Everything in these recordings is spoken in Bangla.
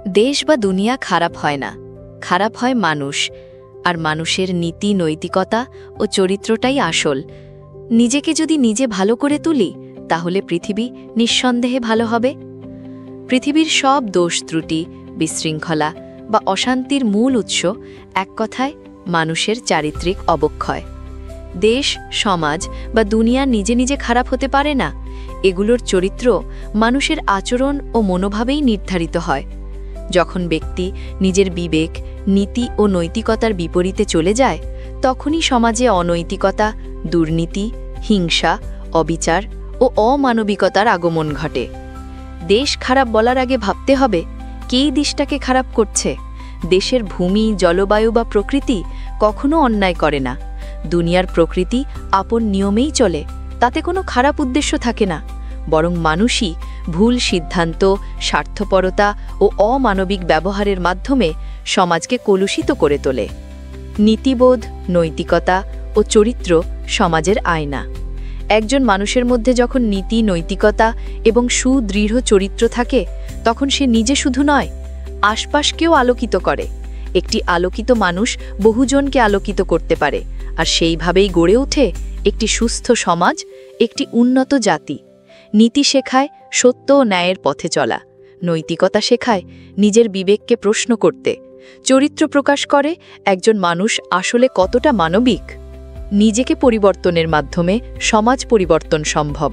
দেশ বা দুনিয়া খারাপ হয় না, খারাপ হয় মানুষ। আর মানুষের নীতি, নৈতিকতা ও চরিত্রটাই আসল। নিজেকে যদি নিজে ভালো করে তুলি, তাহলে পৃথিবী নিঃসন্দেহে ভালো হবে। পৃথিবীর সব দোষ ত্রুটি, বিশৃঙ্খলা বা অশান্তির মূল উৎস এক কথায় মানুষের চারিত্রিক অবক্ষয়। দেশ, সমাজ বা দুনিয়া নিজে নিজে খারাপ হতে পারে না। এগুলোর চরিত্র মানুষের আচরণ ও মনোভাবেই নির্ধারিত হয়। যখন ব্যক্তি নিজের বিবেক, নীতি ও নৈতিকতার বিপরীতে চলে যায়, তখনই সমাজে অনৈতিকতা, দুর্নীতি, হিংসা, অবিচার ও অমানবিকতার আগমন ঘটে। দেশ খারাপ বলার আগে ভাবতে হবে, কেই দেশটাকে খারাপ করছে। দেশের ভূমি, জলবায়ু বা প্রকৃতি কখনো অন্যায় করে না। দুনিয়ার প্রকৃতি আপন নিয়মেই চলে, তাতে কোনো খারাপ উদ্দেশ্য থাকে না। বরং মানুষই ভুল সিদ্ধান্ত, স্বার্থপরতা ও অমানবিক ব্যবহারের মাধ্যমে সমাজকে কলুষিত করে তোলে। নীতিবোধ, নৈতিকতা ও চরিত্র সমাজের আয়না। একজন মানুষের মধ্যে যখন নীতি, নৈতিকতা এবং সুদৃঢ় চরিত্র থাকে, তখন সে নিজে শুধু নয়, আশপাশকেও আলোকিত করে। একটি আলোকিত মানুষ বহুজনকে আলোকিত করতে পারে, আর সেইভাবেই গড়ে ওঠে একটি সুস্থ সমাজ, একটি উন্নত জাতি। নীতি শেখায় সত্য ও ন্যায়ের পথে চলা, নৈতিকতা শেখায় নিজের বিবেককে প্রশ্ন করতে, চরিত্র প্রকাশ করে একজন মানুষ আসলে কতটা মানবিক। নিজেকে পরিবর্তনের মাধ্যমে সমাজ পরিবর্তন সম্ভব।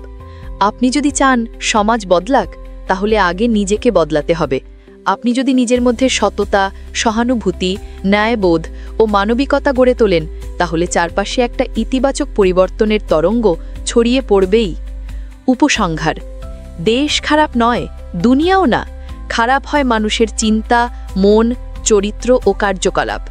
আপনি যদি চান সমাজ বদলাক, তাহলে আগে নিজেকে বদলাতে হবে। আপনি যদি নিজের মধ্যে সততা, সহানুভূতি, ন্যায়বোধ ও মানবিকতা গড়ে তোলেন, তাহলে চারপাশে একটা ইতিবাচক পরিবর্তনের তরঙ্গ ছড়িয়ে পড়বেই। উপসংহার: দেশ খারাপ নয়, দুনিয়াও না। খারাপ হয় মানুষের চিন্তা, মন, চরিত্র ও কার্যকলাপ।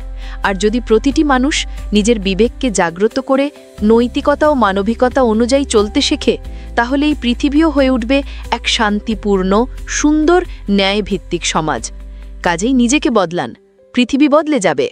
আর যদি প্রতিটি মানুষ নিজের বিবেককে জাগ্রত করে নৈতিকতা ও মানবিকতা অনুযায়ী চলতে শেখে, তাহলে এই পৃথিবীও হয়ে উঠবে এক শান্তিপূর্ণ, সুন্দর, ন্যায়ভিত্তিক সমাজ। কাজেই নিজেকে বদলান, পৃথিবী বদলে যাবে।